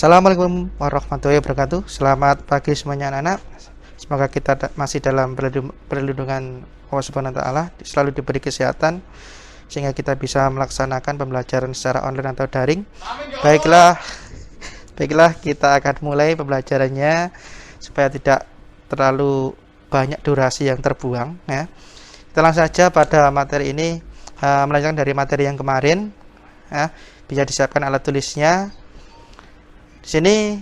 Assalamualaikum warahmatullahi wabarakatuh. Selamat pagi semuanya anak-anak. Semoga kita masih dalam perlindungan Allah Subhanahu wa taala, selalu diberi kesehatan sehingga kita bisa melaksanakan pembelajaran secara online atau daring. Baiklah, kita akan mulai pembelajarannya supaya tidak terlalu banyak durasi yang terbuang ya. Kita langsung saja pada materi ini, melanjutkan dari materi yang kemarin ya. Bisa disiapkan alat tulisnya. Di sini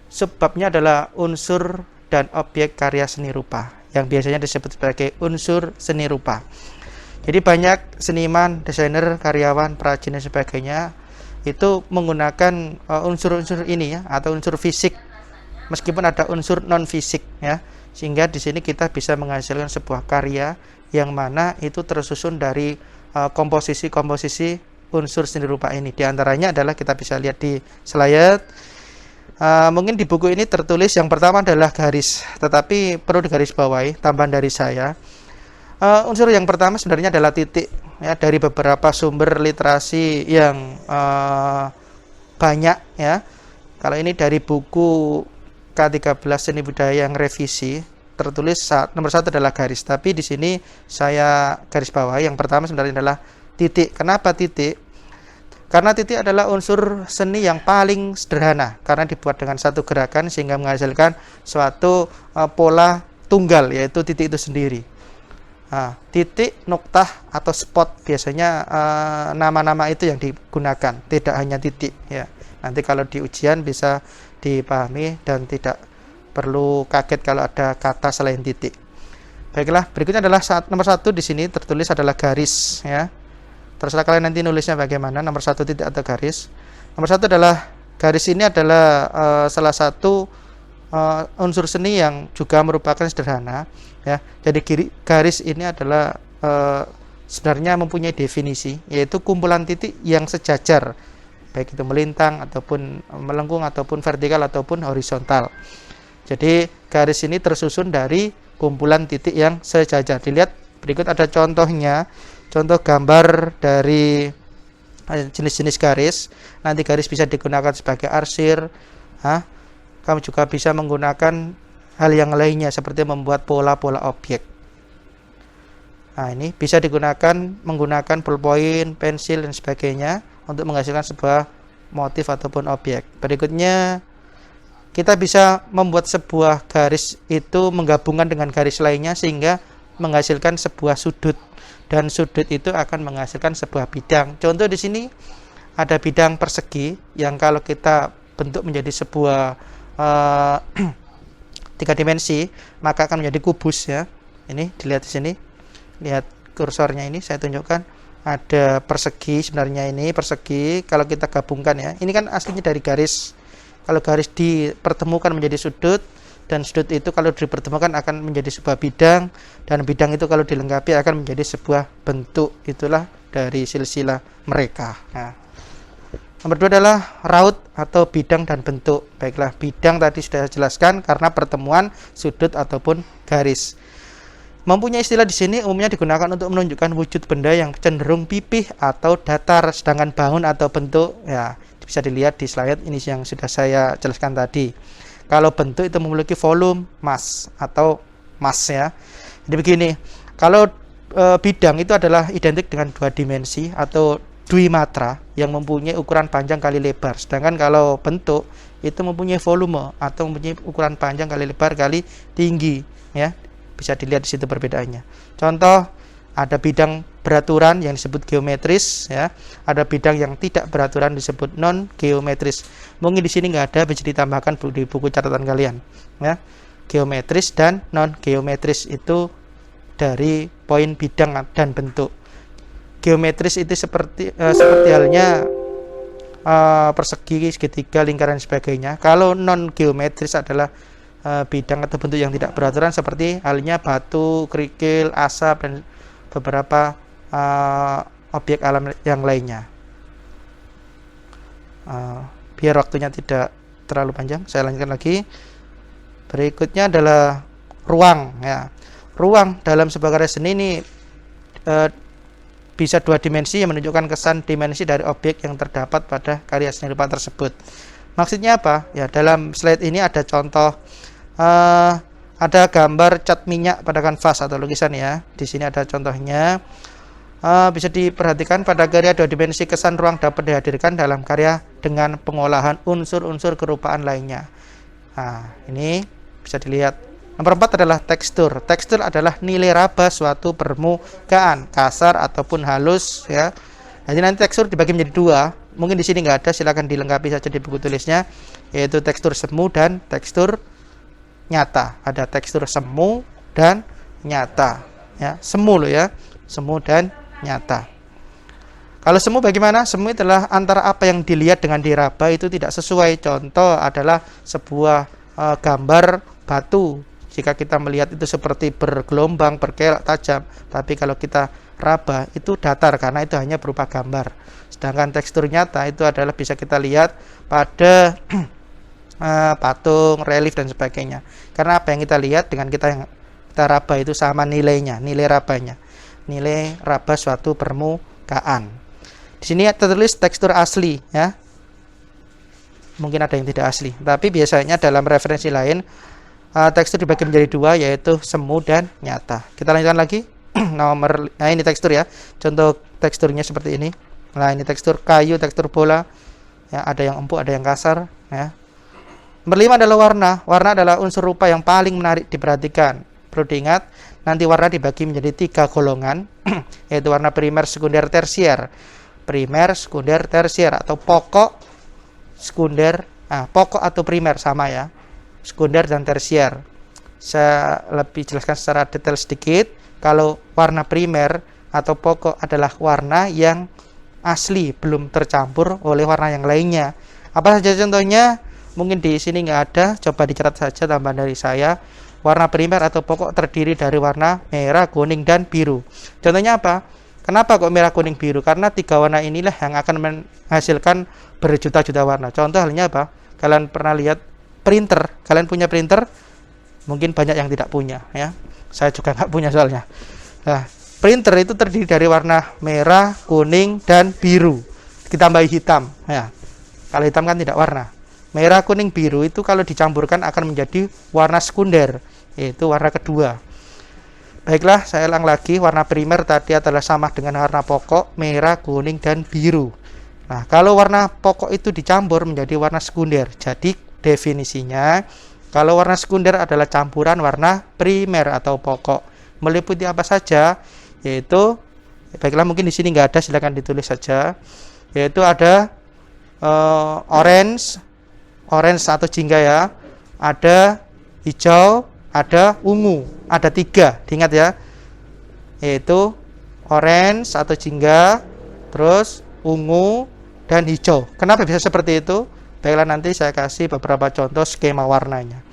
subbabnya adalah unsur dan objek karya seni rupa yang biasanya disebut sebagai unsur seni rupa. Jadi banyak seniman, desainer, karyawan, perajin dan sebagainya itu menggunakan unsur-unsur ini ya, atau unsur fisik meskipun ada unsur non fisik ya, sehingga di sini kita bisa menghasilkan sebuah karya yang mana itu tersusun dari komposisi-komposisi unsur seni rupa ini. Di antaranya adalah kita bisa lihat di slide. Mungkin di buku ini tertulis yang pertama adalah garis, tetapi perlu digaris bawahi tambahan dari saya. Unsur yang pertama sebenarnya adalah titik ya, dari beberapa sumber literasi yang banyak ya. Kalau ini dari buku K13 Seni Budaya yang revisi, tertulis nomor 1 adalah garis, tapi di sini saya garis bawahi yang pertama sebenarnya adalah titik. Kenapa titik? Karena titik adalah unsur seni yang paling sederhana karena dibuat dengan satu gerakan sehingga menghasilkan suatu pola tunggal, yaitu titik itu sendiri. Titik, noktah atau spot biasanya nama-nama itu yang digunakan, tidak hanya titik ya. Nanti kalau di ujian bisa dipahami dan tidak perlu kaget kalau ada kata selain titik. Baiklah, berikutnya adalah nomor 1 di sini tertulis adalah garis ya. Terserah kalian nanti nulisnya bagaimana, nomor 1 titik atau garis. Nomor 1 adalah garis. Ini adalah salah satu unsur seni yang juga merupakan sederhana ya. Jadi garis ini adalah sebenarnya mempunyai definisi, yaitu kumpulan titik yang sejajar, baik itu melintang ataupun melengkung ataupun vertikal ataupun horizontal. Jadi garis ini tersusun dari kumpulan titik yang sejajar. Dilihat berikut ada contohnya. Contoh gambar dari jenis-jenis garis. Nanti garis bisa digunakan sebagai arsir. Kamu juga bisa menggunakan hal yang lainnya seperti membuat pola-pola objek. Ini bisa digunakan menggunakan ballpoint, pensil dan sebagainya untuk menghasilkan sebuah motif ataupun objek. Berikutnya kita bisa membuat sebuah garis itu menggabungkan dengan garis lainnya sehingga menghasilkan sebuah sudut. Dan sudut itu akan menghasilkan sebuah bidang. Contoh di sini ada bidang persegi yang kalau kita bentuk menjadi sebuah 3 dimensi, maka akan menjadi kubus ya. Ini dilihat di sini. Lihat kursornya ini, saya tunjukkan ada persegi, sebenarnya ini persegi. Kalau kita gabungkan ya, ini kan aslinya dari garis. Kalau garis dipertemukan menjadi sudut, dan sudut itu kalau dipertemukan akan menjadi sebuah bidang, dan bidang itu kalau dilengkapi akan menjadi sebuah bentuk. Itulah dari silsilah mereka. Nomor 2 adalah raut atau bidang dan bentuk. Baiklah, bidang tadi sudah saya jelaskan karena pertemuan sudut ataupun garis. Mempunyai istilah di sini umumnya digunakan untuk menunjukkan wujud benda yang cenderung pipih atau datar, sedangkan bangun atau bentuk ya bisa dilihat di slide ini yang sudah saya jelaskan tadi. Kalau bentuk itu memiliki volume, mass atau mass ya. Jadi begini, kalau bidang itu adalah identik dengan 2 dimensi atau dwimatra yang mempunyai ukuran panjang kali lebar. Sedangkan kalau bentuk itu mempunyai volume atau mempunyai ukuran panjang kali lebar kali tinggi ya. Bisa dilihat di situ perbedaannya. Contoh, ada bidang beraturan yang disebut geometris ya, ada bidang yang tidak beraturan disebut non geometris. Mungkin di sini nggak ada, bisa ditambahkan di buku catatan kalian ya. Geometris dan non geometris itu dari poin bidang dan bentuk. Geometris itu seperti halnya persegi, segitiga, lingkaran dan sebagainya. Kalau non geometris adalah bidang atau bentuk yang tidak beraturan seperti halnya batu, kerikil, asap dan beberapa objek alam yang lainnya. Biar waktunya tidak terlalu panjang, saya lanjutkan lagi. Berikutnya adalah ruang ya. Ruang dalam sebuah karya seni ini bisa 2 dimensi yang menunjukkan kesan dimensi dari objek yang terdapat pada karya seni rupa tersebut. Maksudnya apa? Ya, dalam slide ini ada contoh, ada gambar cat minyak pada kanvas atau lukisan ya. Di sini ada contohnya. Bisa diperhatikan pada karya 2 dimensi kesan ruang dapat dihadirkan dalam karya dengan pengolahan unsur-unsur kerupaan lainnya. Nah, ini bisa dilihat. Nomor 4 adalah tekstur. Tekstur adalah nilai raba suatu permukaan, kasar ataupun halus ya. Jadi nanti tekstur dibagi menjadi 2. Mungkin di sini nggak ada, silakan dilengkapi saja di buku tulisnya, yaitu tekstur semu dan tekstur nyata. Ada tekstur semu dan nyata ya. Semu loh ya. Semu dan nyata. Kalau semu bagaimana? Semu adalah antara apa yang dilihat dengan diraba itu tidak sesuai. Contoh adalah sebuah gambar batu. Jika kita melihat itu seperti bergelombang, berkelok tajam, tapi kalau kita raba itu datar karena itu hanya berupa gambar. Sedangkan tekstur nyata itu adalah bisa kita lihat pada patung, relief dan sebagainya. Karena apa yang kita lihat dengan kita raba itu sama nilainya, nilai rabanya. Nilai raba suatu permukaan. Di sini tertulis tekstur asli ya. Mungkin ada yang tidak asli, tapi biasanya dalam referensi lain tekstur dibagi menjadi 2, yaitu semu dan nyata. Kita lanjutkan lagi. Nah ini tekstur ya. Contoh teksturnya seperti ini. Nah ini tekstur kayu, tekstur bola. Ya, ada yang empuk, ada yang kasar ya. Nomor 5 adalah warna. Warna adalah unsur rupa yang paling menarik diperhatikan. Perlu diingat, nanti warna dibagi menjadi 3 golongan, yaitu warna primer, sekunder, tersier. Primer, sekunder, tersier, atau pokok, sekunder, pokok atau primer sama ya. Sekunder dan tersier. Saya lebih jelaskan secara detail sedikit. Kalau warna primer atau pokok adalah warna yang asli, belum tercampur oleh warna yang lainnya. Apa saja contohnya? Mungkin di sini nggak ada, coba dicatat saja tambahan dari saya. Warna primer atau pokok terdiri dari warna merah, kuning, dan biru. Contohnya apa? Kenapa kok merah, kuning, biru? Karena 3 warna inilah yang akan menghasilkan berjuta-juta warna. Contoh halnya apa? Kalian pernah lihat printer? Kalian punya printer? Mungkin banyak yang tidak punya ya. Saya juga nggak punya soalnya. Nah, printer itu terdiri dari warna merah, kuning, dan biru. Ditambah hitam ya. Kalau hitam kan tidak warna. Merah, kuning, biru itu kalau dicampurkan akan menjadi warna sekunder, yaitu warna kedua. Baiklah, saya ulang lagi. Warna primer tadi adalah sama dengan warna pokok, merah, kuning, dan biru. Nah, kalau warna pokok itu dicampur menjadi warna sekunder. Jadi definisinya, kalau warna sekunder adalah campuran warna primer atau pokok. Meliputi apa saja? Yaitu, baiklah mungkin di sini nggak ada, silakan ditulis saja. Yaitu ada orange atau jingga ya, ada hijau, ada ungu, ada 3, diingat ya, yaitu orange atau jingga, terus ungu dan hijau. Kenapa bisa seperti itu? Baiklah, nanti saya kasih beberapa contoh skema warnanya.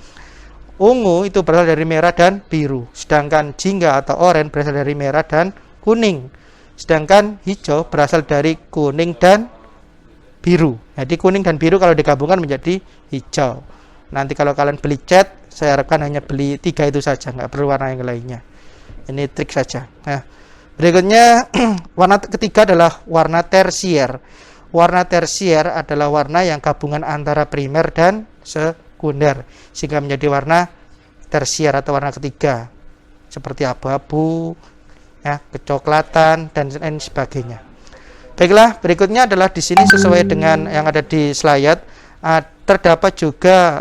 Ungu itu berasal dari merah dan biru, sedangkan jingga atau oranye berasal dari merah dan kuning, sedangkan hijau berasal dari kuning dan biru. Jadi kuning dan biru kalau digabungkan menjadi hijau. Nanti kalau kalian beli cat, saya harapkan hanya beli 3 itu saja, nggak perlu warna yang lainnya. Ini trik saja. Nah, berikutnya warna ketiga adalah warna tersier. Warna tersier adalah warna yang gabungan antara primer dan sekunder, sehingga menjadi warna tersier atau warna ketiga, seperti abu-abu, ya, kecoklatan dan lain sebagainya. Baiklah, berikutnya adalah di sini sesuai dengan yang ada di slide, terdapat juga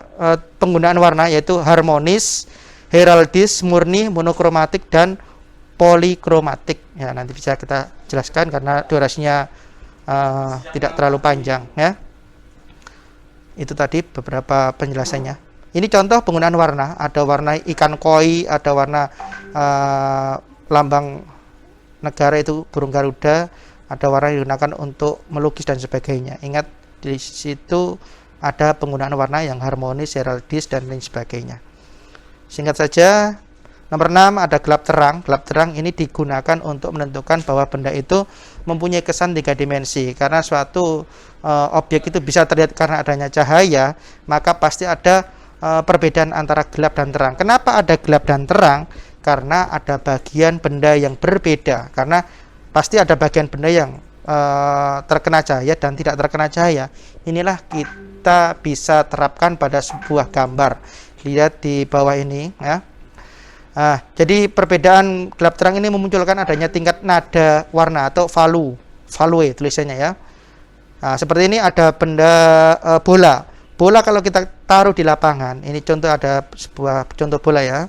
penggunaan warna, yaitu harmonis, heraldis, murni, monokromatik, dan polikromatik. Ya, nanti bisa kita jelaskan karena durasinya tidak terlalu panjang ya. Itu tadi beberapa penjelasannya. Ini contoh penggunaan warna. Ada warna ikan koi, ada warna lambang negara itu burung Garuda, ada warna yang digunakan untuk melukis dan sebagainya. Ingat, di situ ada penggunaan warna yang harmonis, heraldis, dan lain sebagainya. Singkat saja, nomor 6 ada gelap terang. Gelap terang ini digunakan untuk menentukan bahwa benda itu mempunyai kesan 3 dimensi. Karena suatu objek itu bisa terlihat karena adanya cahaya, maka pasti ada perbedaan antara gelap dan terang. Kenapa ada gelap dan terang? Karena ada bagian benda yang berbeda. Karena pasti ada bagian benda yang terkena cahaya dan tidak terkena cahaya. Inilah kita bisa terapkan pada sebuah gambar. Lihat di bawah ini ya. Jadi perbedaan gelap terang ini memunculkan adanya tingkat nada warna atau value tulisannya ya. Seperti ini ada benda bola kalau kita taruh di lapangan. Ini contoh, ada sebuah contoh bola ya.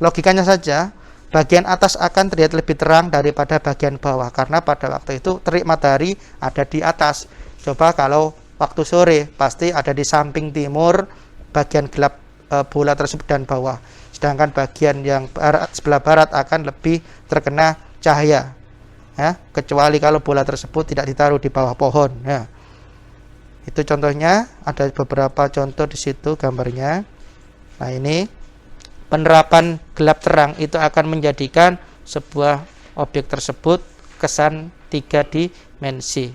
Logikanya saja, bagian atas akan terlihat lebih terang daripada bagian bawah karena pada waktu itu terik matahari ada di atas. Coba kalau waktu sore, pasti ada di samping timur bagian gelap bola tersebut dan bawah. Sedangkan bagian yang sebelah barat akan lebih terkena cahaya ya, kecuali kalau bola tersebut tidak ditaruh di bawah pohon ya. Itu contohnya, ada beberapa contoh di situ gambarnya. Nah, ini penerapan gelap terang itu akan menjadikan sebuah objek tersebut kesan 3 dimensi.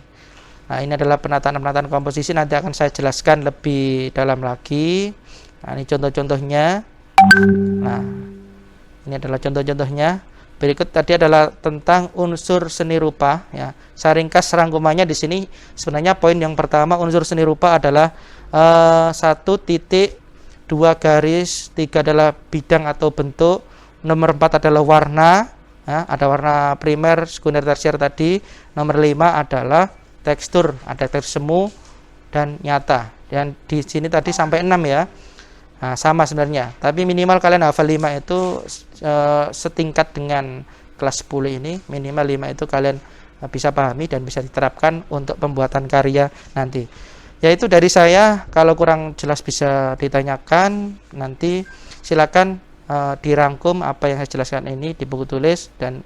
Nah, ini adalah penataan komposisi, nanti akan saya jelaskan lebih dalam lagi. Nah, ini contoh-contohnya. Nah, ini adalah contoh-contohnya. Berikut tadi adalah tentang unsur seni rupa ya. Saya ringkas rangkumannya di sini. Sebenarnya poin yang pertama, unsur seni rupa adalah 1 titik, 2 garis, 3 adalah bidang atau bentuk, nomor 4 adalah warna ya, ada warna primer, sekunder, tersier tadi. Nomor 5 adalah tekstur, ada tekstur semu dan nyata. Dan di sini tadi sampai 6 ya. Nah, sama sebenarnya, tapi minimal kalian hafal 5 itu setingkat dengan kelas 10 ini. Minimal 5 itu kalian bisa pahami dan bisa diterapkan untuk pembuatan karya nanti. Yaitu dari saya, kalau kurang jelas bisa ditanyakan nanti, silakan dirangkum apa yang saya jelaskan ini di buku tulis dan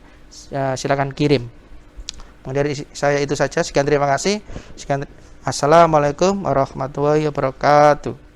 silakan kirim. Dari saya itu saja, sekian, terima kasih. Assalamualaikum warahmatullahi wabarakatuh.